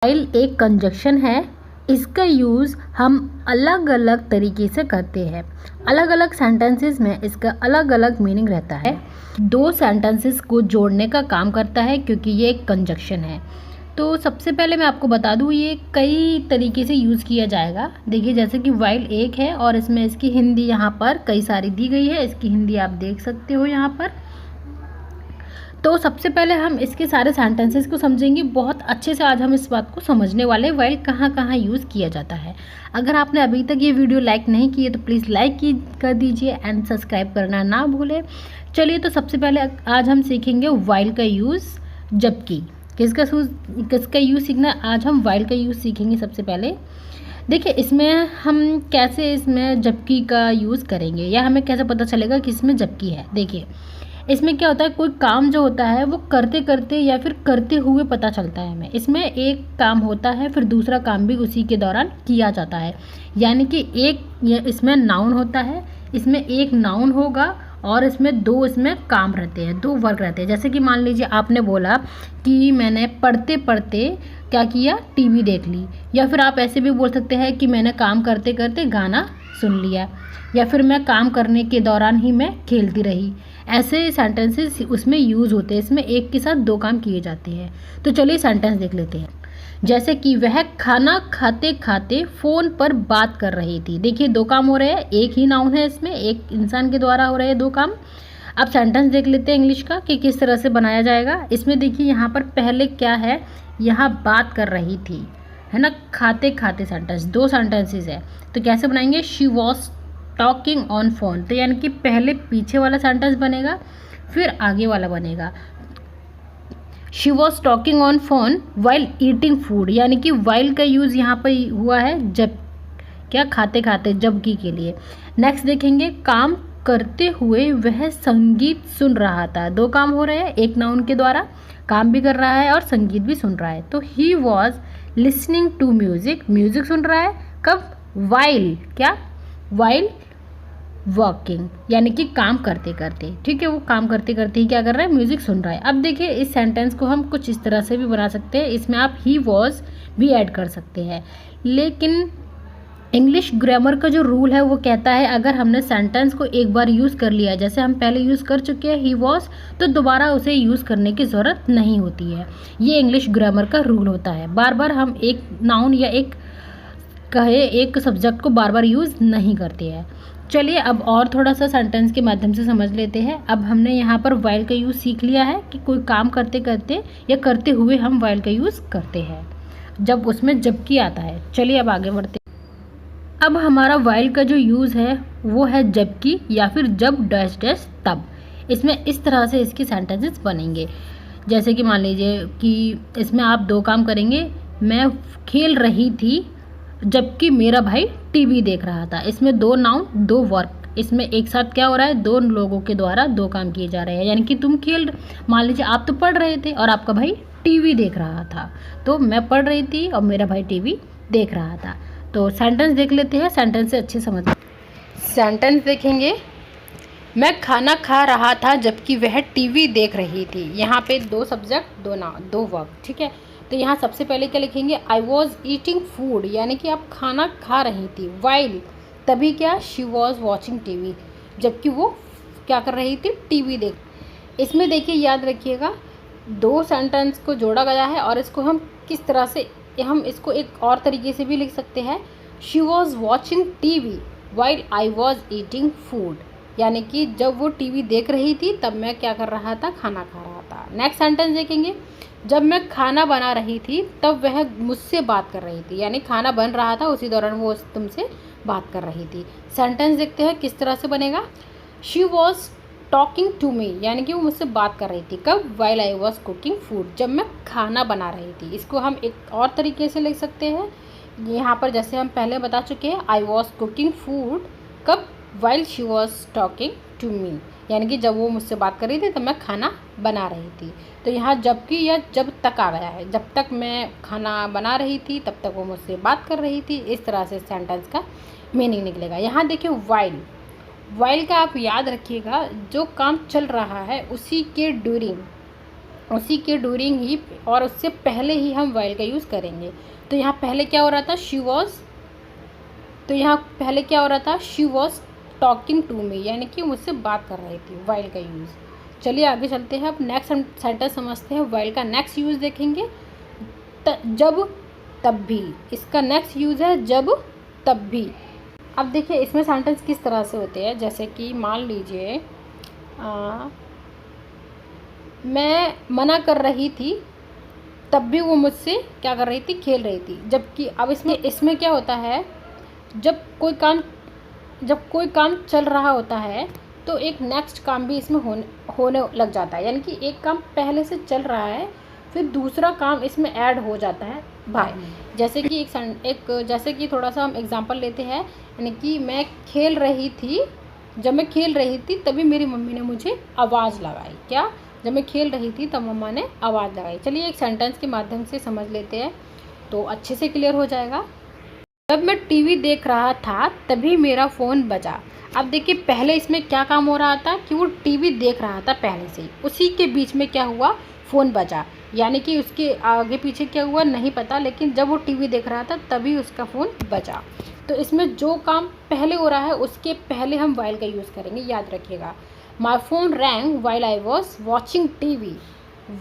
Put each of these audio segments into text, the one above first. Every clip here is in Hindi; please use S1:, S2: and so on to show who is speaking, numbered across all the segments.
S1: वाइल एक कंजक्शन है। इसका यूज़ हम अलग अलग तरीके से करते हैं। अलग अलग सेंटेंसेस में इसका अलग अलग मीनिंग रहता है। दो सेंटेंसेस को जोड़ने का काम करता है क्योंकि ये एक कंजक्शन है। तो सबसे पहले मैं आपको बता दूँ ये कई तरीके से यूज़ किया जाएगा। देखिए जैसे कि वाइल एक है और इसमें इसकी हिंदी यहाँ पर कई सारी दी गई है। इसकी हिंदी आप देख सकते हो यहाँ पर। तो सबसे पहले हम इसके सारे सेंटेंसेस को समझेंगे। बहुत अच्छे से आज हम इस बात को समझने वाले वाइल कहाँ कहाँ यूज़ किया जाता है। अगर आपने अभी तक ये वीडियो लाइक नहीं की है तो प्लीज़ कर दीजिए एंड सब्सक्राइब करना ना भूलें। चलिए तो सबसे पहले आज हम सीखेंगे वाइल का यूज़ जबकि। किसका यूज़ सीखना है? आज हम वाइल का यूज़ सीखेंगे। सबसे पहले देखिए इसमें हम कैसे इसमें जबकि का यूज़ करेंगे या हमें कैसे पता चलेगा कि इसमें जबकि है। देखिए इसमें क्या होता है, कोई काम जो होता है वो करते करते या फिर करते हुए पता चलता है हमें। इसमें एक काम होता है फिर दूसरा काम भी उसी के दौरान किया जाता है। यानी कि इसमें नाउन होता है, इसमें एक नाउन होगा और इसमें दो इसमें काम रहते हैं, दो वर्ग रहते हैं। जैसे कि मान लीजिए आपने बोला कि मैंने पढ़ते पढ़ते क्या किया, टीवी देख ली। या फिर आप ऐसे भी बोल सकते हैं कि मैंने काम करते करते गाना सुन लिया। या फिर मैं काम करने के दौरान ही मैं खेलती रही। ऐसे सेंटेंसेस उसमें यूज़ होते हैं। इसमें एक के साथ दो काम किए जाते हैं। तो चलिए सेंटेंस देख लेते हैं। जैसे कि वह खाना खाते खाते फ़ोन पर बात कर रही थी। देखिए दो काम हो रहे हैं, एक ही नाउन है, इसमें एक इंसान के द्वारा हो रहे हैं दो काम। अब सेंटेंस देख लेते हैं इंग्लिश का कि किस तरह से बनाया जाएगा। इसमें देखिए यहाँ पर पहले क्या है, यहाँ बात कर रही थी, है ना। खाते खाते सेंटेंस, दो सेंटेंसेस है। तो कैसे बनाएंगे, she was talking on phone. तो यानी कि पहले पीछे वाला सेंटेंस बनेगा फिर आगे वाला बनेगा। She was talking on phone while eating food. यानी कि वाइल का यूज़ यहाँ पर हुआ है जब, क्या, खाते खाते, जबकि के लिए। नेक्स्ट देखेंगे, काम करते हुए वह संगीत सुन रहा था। दो काम हो रहे हैं, एक नाउन के द्वारा काम भी कर रहा है और संगीत भी सुन रहा है। तो he was listening to music, music सुन रहा है कब, वाइल, क्या, वाइल वर्किंग, यानी कि काम करते करते। ठीक है, वो काम करते करते ही क्या कर रहा है, म्यूजिक सुन रहा है। अब देखिए इस सेंटेंस को हम कुछ इस तरह से भी बना सकते हैं। इसमें आप ही वॉज भी ऐड कर सकते हैं। लेकिन इंग्लिश ग्रामर का जो रूल है वो कहता है अगर हमने सेंटेंस को एक बार यूज़ कर लिया, जैसे हम पहले यूज़ कर चुके हैं ही वॉज, तो दोबारा उसे यूज़ करने की ज़रूरत नहीं होती है। ये इंग्लिश ग्रामर का रूल होता है। बार बार हम एक नाउन या एक सब्जेक्ट को बार बार यूज़ नहीं करते हैं। चलिए अब और थोड़ा सा सेंटेंस के माध्यम से समझ लेते हैं। अब हमने यहाँ पर वाइल का यूज़ सीख लिया है कि कोई काम करते करते या करते हुए हम वाइल का यूज़ करते हैं जब उसमें जबकि आता है। चलिए अब आगे बढ़ते हैं। अब हमारा वाइल का जो यूज़ है वो है जबकि या फिर जब डैश डैश तब। इसमें इस तरह से इसके सेंटेंसेस बनेंगे। जैसे कि मान लीजिए कि इसमें आप दो काम करेंगे, मैं खेल रही थी जबकि मेरा भाई टीवी देख रहा था। इसमें दो नाउन दो वर्क, इसमें एक साथ क्या हो रहा है, दो लोगों के द्वारा दो काम किए जा रहे हैं। यानी कि तुम मान लीजिए आप तो पढ़ रहे थे और आपका भाई टीवी देख रहा था। तो मैं पढ़ रही थी और मेरा भाई टीवी देख रहा था। तो सेंटेंस देख लेते हैं, सेंटेंस से अच्छे समझ। सेंटेंस देखेंगे, मैं खाना खा रहा था जबकि वह टीवी देख रही थी। यहाँ पे दो सब्जेक्ट दो वर्क। ठीक है, तो यहाँ सबसे पहले क्या लिखेंगे, आई वॉज ईटिंग फूड, यानी कि आप खाना खा रही थी। वाइल, तभी क्या, शी वॉज वॉचिंग टीवी, जबकि वो क्या कर रही थी, टीवी देख। इसमें देखिए याद रखिएगा दो सेंटेंस को जोड़ा गया है और इसको हम किस तरह से, हम इसको एक और तरीके से भी लिख सकते हैं, she was watching TV while I was eating food. यानी कि जब वो टीवी देख रही थी तब मैं क्या कर रहा था, खाना खा रहा था। नेक्स्ट सेंटेंस देखेंगे, जब मैं खाना बना रही थी तब वह मुझसे बात कर रही थी। यानी खाना बन रहा था उसी दौरान वो तुमसे बात कर रही थी। सेंटेंस देखते हैं किस तरह से बनेगा, she was talking to me, यानी कि वो मुझसे बात कर रही थी कब, while I was cooking food, जब मैं खाना बना रही थी। इसको हम एक और तरीके से लिख सकते हैं। यहाँ पर जैसे हम पहले बता चुके हैं, आई वॉज कुकिंग फूड कब, while she was talking to me, यानी कि जब वो मुझसे बात कर रही थी तब मैं खाना बना रही थी। तो यहाँ जबकि या जब तक आ गया है, जब तक मैं खाना बना रही थी तब तक वो मुझसे बात कर रही थी। इस तरह से सेंटेंस का मीनिंग निकलेगा। यहाँ देखिए वाइल, वाइल का आप याद रखिएगा जो काम चल रहा है उसी के ड्यूरिंग, उसी के ड्यूरिंग ही और उससे पहले ही हम वाइल का यूज़ करेंगे। तो यहाँ पहले क्या हो रहा था, शी वॉज, तो यहाँ पहले क्या हो रहा था, she was talking to me, यानी कि मुझसे बात कर रही थी, वाइल का यूज़। चलिए आगे चलते हैं, अब नेक्स्ट हम सेंटेंस समझते हैं। वाइल का नेक्स्ट यूज़ देखेंगे, जब तब भी। इसका नेक्स्ट यूज़ है जब तब भी। अब देखिए इसमें सेंटेंस किस तरह से होते हैं, जैसे कि मान लीजिए मैं मना कर रही थी तब भी वो मुझसे क्या कर रही थी, खेल रही थी। जबकि अब इसमें क्या होता है, जब कोई काम चल रहा होता है तो एक नेक्स्ट काम भी इसमें होने लग जाता है, यानी कि एक काम पहले से चल रहा है फिर दूसरा काम इसमें ऐड हो जाता है भाई। जैसे कि जैसे कि थोड़ा सा हम एग्जांपल लेते हैं, यानी कि मैं खेल रही थी, जब मैं खेल रही थी तभी मेरी मम्मी ने मुझे आवाज़ लगाई। क्या, जब मैं खेल रही थी तब मम्मा ने आवाज़ लगाई। चलिए एक सेंटेंस के माध्यम से समझ लेते हैं तो अच्छे से क्लियर हो जाएगा। जब मैं टीवी देख रहा था तभी मेरा फ़ोन बजा। अब देखिए पहले इसमें क्या काम हो रहा था कि वो टीवी देख रहा था पहले से ही, उसी के बीच में क्या हुआ, फ़ोन बजा। यानी कि उसके आगे पीछे क्या हुआ नहीं पता, लेकिन जब वो टीवी देख रहा था तभी उसका फ़ोन बजा। तो इसमें जो काम पहले हो रहा है उसके पहले हम वाइल का यूज़ करेंगे, याद रखिएगा। My phone wrong while I was watching TV.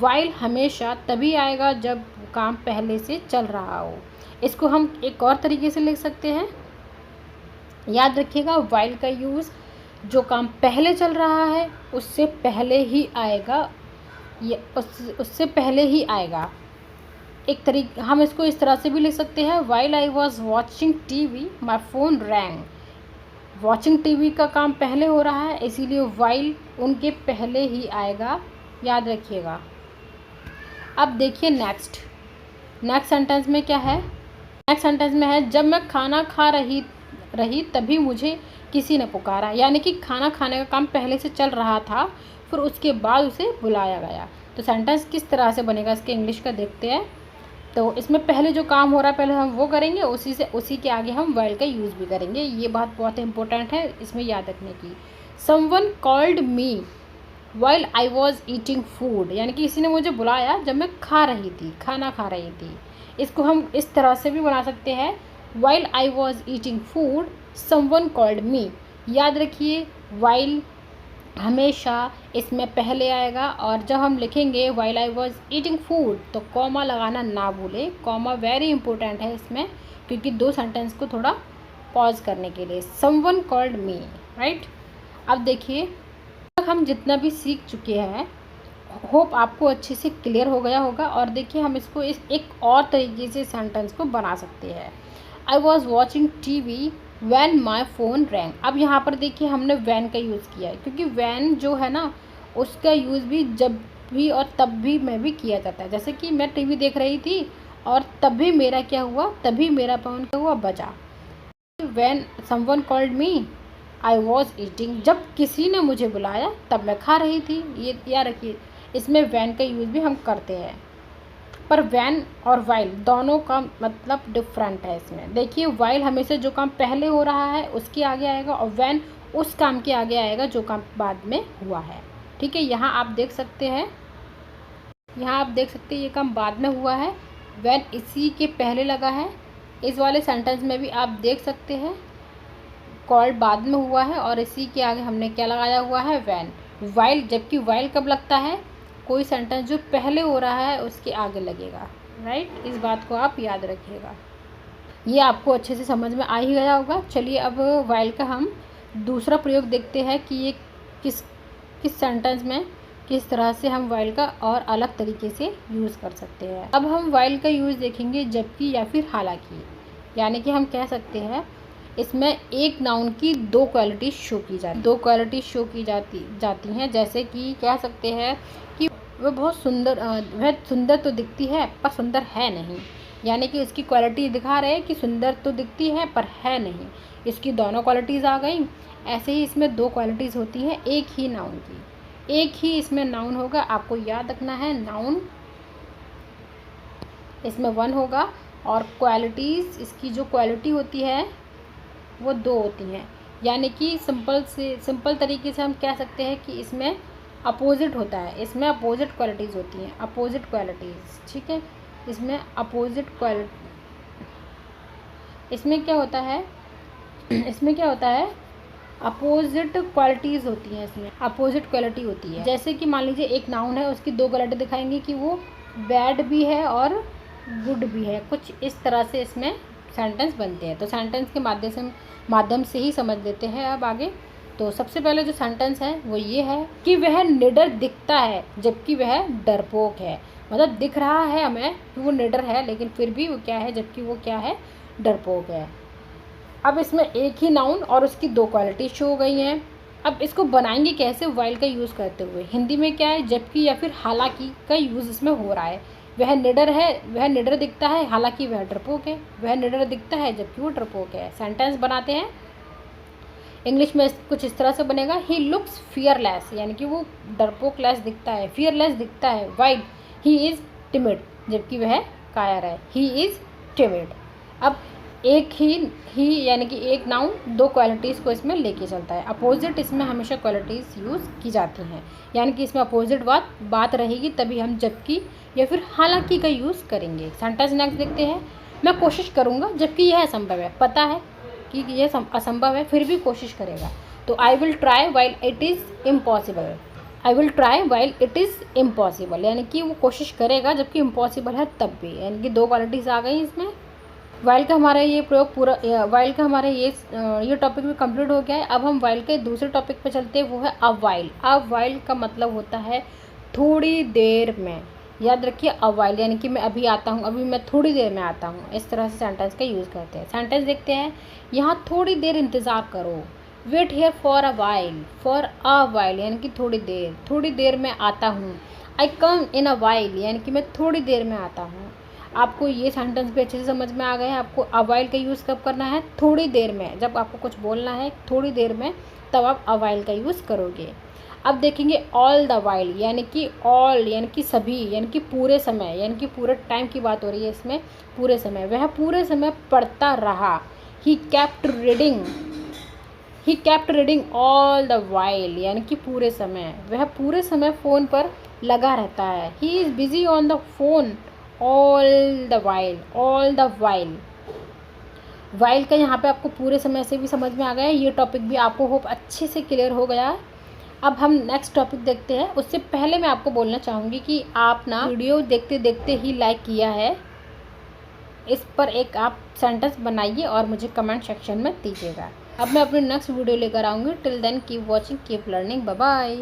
S1: While हमेशा तभी आएगा जब काम पहले से चल रहा हो। इसको हम एक और तरीके से लिख सकते हैं, याद रखिएगा। वाइल का यूज़ जो काम पहले चल रहा है उससे पहले ही आएगा, उससे पहले ही आएगा। हम इसको इस तरह से भी लिख सकते हैं, while I was watching TV my phone wrong. Watching TV का काम पहले हो रहा है, इसीलिए वाइल उनके पहले ही आएगा, याद रखिएगा। अब देखिए नेक्स्ट सेंटेंस में क्या है। नेक्स्ट सेंटेंस में है, जब मैं खाना खा रही तभी मुझे किसी ने पुकारा। यानी कि खाना खाने का काम पहले से चल रहा था, फिर उसके बाद उसे बुलाया गया। तो सेंटेंस किस तरह से बनेगा इसके इंग्लिश का देखते हैं। तो इसमें पहले जो काम हो रहा है पहले हम वो करेंगे, उसी के आगे हम वाइल का यूज़ भी करेंगे। ये बात बहुत इंपॉर्टेंट है इसमें याद रखने की। Someone called me while I was eating food, यानी कि किसी ने मुझे बुलाया जब मैं खाना खा रही थी। इसको हम इस तरह से भी बना सकते हैं, while I was eating food someone called मी। याद रखिए वाइल हमेशा इसमें पहले आएगा, और जब हम लिखेंगे while I was eating food तो कॉमा लगाना ना भूलें। कॉमा वेरी इंपॉर्टेंट है इसमें, क्योंकि दो सेंटेंस को थोड़ा पॉज करने के लिए। समवन कॉल्ड मी, राइट। अब देखिए हम जितना भी सीख चुके हैं, होप आपको अच्छे से क्लियर हो गया होगा। और देखिए हम इसको एक और तरीके से सेंटेंस को बना सकते हैं। I was watching TV when my phone wrong. अब यहाँ पर देखिए हमने वैन का यूज़ किया है, क्योंकि वैन जो है ना उसका यूज़ भी जब भी और तब भी में भी किया जाता है। जैसे कि मैं टीवी देख रही थी और तभी मेरा क्या हुआ, तभी मेरा फ़ोन क्या हुआ, बजा। When someone called me I was eating, जब किसी ने मुझे बुलाया तब मैं खा रही थी। ये याद रखिए, इसमें वैन का यूज़ भी हम करते हैं, पर वैन और वाइल दोनों का मतलब डिफरेंट है इसमें। देखिए वाइल हमेशा जो काम पहले हो रहा है उसके आगे आएगा, और वैन उस काम के आगे आएगा जो काम बाद में हुआ है। ठीक है, यहाँ आप देख सकते हैं, ये काम बाद में हुआ है, वैन इसी के पहले लगा है। इस वाले सेंटेंस में भी आप देख सकते हैं कॉल्ड बाद में हुआ है और इसी के आगे हमने क्या लगाया हुआ है, वैन। वाइल, जबकि वाइल कब लगता है, कोई सेंटेंस जो पहले हो रहा है उसके आगे लगेगा, राइट। इस बात को आप याद रखिएगा। ये आपको अच्छे से समझ में आ ही गया होगा। चलिए अब वाइल का हम दूसरा प्रयोग देखते हैं कि ये किस सेंटेंस में किस तरह से हम वाइल का और अलग तरीके से यूज़ कर सकते हैं। अब हम वाइल का यूज़ देखेंगे जबकि या फिर हालांकि। यानी कि हम कह सकते हैं इसमें एक नाउन की दो क्वालिटी शो की जाती हैं। जैसे कि कह सकते हैं कि वह सुंदर तो दिखती है पर सुंदर है नहीं। यानी कि उसकी क्वालिटी दिखा रहे हैं कि सुंदर तो दिखती है पर है नहीं, इसकी दोनों क्वालिटीज़ आ गई। ऐसे ही इसमें दो क्वालिटीज़ होती हैं एक ही नाउन की, एक ही इसमें नाउन होगा। आपको याद रखना है नाउन इसमें वन होगा, और क्वालिटीज़, इसकी जो क्वालिटी होती है वो दो होती हैं। यानी कि सिंपल तरीके से हम कह सकते हैं कि इसमें अपोजिट होता है, इसमें अपोजिट क्वालिटीज़ होती हैं, अपोजिट क्वालिटीज़, ठीक है। इसमें अपोजिट क्वालिटी, इसमें क्या होता है, इसमें क्या होता है, अपोजिट क्वालिटीज़ होती हैं, इसमें अपोजिट क्वालिटी होती है। जैसे कि मान लीजिए एक नाउन है, उसकी दो क्वालिटी दिखाएंगे कि वो बैड भी है और गुड भी है, कुछ इस तरह से इसमें सेंटेंस बनते हैं। तो सेंटेंस के माध्यम से ही समझ लेते हैं अब आगे। तो सबसे पहले जो सेंटेंस है वो ये है कि वह निडर दिखता है जबकि वह डरपोक है। मतलब दिख रहा है हमें कि वो निडर है, लेकिन फिर भी वो क्या है, जबकि वो क्या है, डरपोक है। अब इसमें एक ही नाउन और उसकी दो क्वालिटी शो हो गई हैं। अब इसको बनाएंगे कैसे, वाइल का यूज़ करते हुए। हिंदी में क्या है, जबकि या फिर हालांकि का यूज़ इसमें हो रहा है। वह निडर है, वह निडर दिखता है, हालांकि वह डरपोक है। वह निडर दिखता है जबकि वो डरपोक है। सेंटेंस बनाते हैं। इंग्लिश में कुछ इस तरह से बनेगा, ही लुक्स फियरलेस, यानी कि वो डरपोक लेस दिखता है, फियरलेस दिखता है। वाइल ही इज़ टिमिड, जबकि वह कायर है, ही इज़ टिमिड। अब एक ही यानी कि एक नाउन दो क्वालिटीज़ को इसमें लेके चलता है। अपोजिट इसमें हमेशा क्वालिटीज़ यूज़ की जाती हैं, यानी कि इसमें अपोजिट बात रहेगी, तभी हम जबकि या फिर हालांकि का यूज़ करेंगे। सेंटेंस नेक्स्ट देखते हैं। मैं कोशिश करूँगा जबकि यह असंभव है, पता है कि यह असंभव है, फिर भी कोशिश करेगा। तो I will try while it is impossible, I will try while it is impossible, यानी कि वो कोशिश करेगा जबकि इम्पॉसिबल है तब भी, यानी कि दो क्वालिटीज़ आ गई इसमें। वाइल का हमारा ये प्रयोग पूरा, वाइल का हमारा ये टॉपिक भी कंप्लीट हो गया है। अब हम वाइल के दूसरे टॉपिक पे चलते हैं, वो है अ वाइल। अ वाइल का मतलब होता है थोड़ी देर में। याद रखिए, अ वाइल यानी कि मैं अभी आता हूँ, अभी मैं थोड़ी देर में आता हूँ, इस तरह से सेंटेंस का यूज़ करते हैं। सेंटेंस देखते हैं। यहाँ थोड़ी देर इंतज़ार करो, wait here for a while, for a while यानी कि थोड़ी देर में आता हूँ। आई कम इन अ वाइल यानी कि मैं थोड़ी देर में आता हूँ। आपको ये सेंटेंस भी अच्छे से समझ में आ गया है। आपको अ वाइल का यूज़ कब करना है, थोड़ी देर में। जब आपको कुछ बोलना है थोड़ी देर में, तब आप अ वाइल का यूज़ करोगे। अब देखेंगे ऑल द वाइल, यानी कि ऑल यानी कि सभी, यानी कि पूरे समय, यानी कि पूरे टाइम की बात हो रही है इसमें, पूरे समय। वह पूरे समय पढ़ता रहा। He kept reading all the while, यानी कि पूरे समय। वह पूरे समय फ़ोन पर लगा रहता है। He is busy on the phone all the while. While का यहाँ पे आपको पूरे समय से भी समझ में आ गया है। ये टॉपिक भी आपको होप अच्छे से क्लियर हो गया है। अब हम नेक्स्ट टॉपिक देखते हैं। उससे पहले मैं आपको बोलना चाहूँगी कि आप ना वीडियो देखते देखते ही लाइक किया है, इस पर एक आप सेंटेंस बनाइए और मुझे कमेंट सेक्शन में दीजिएगा। अब मैं अपनी नेक्स्ट वीडियो लेकर आऊँगी। Till then keep watching, keep learning, bye bye.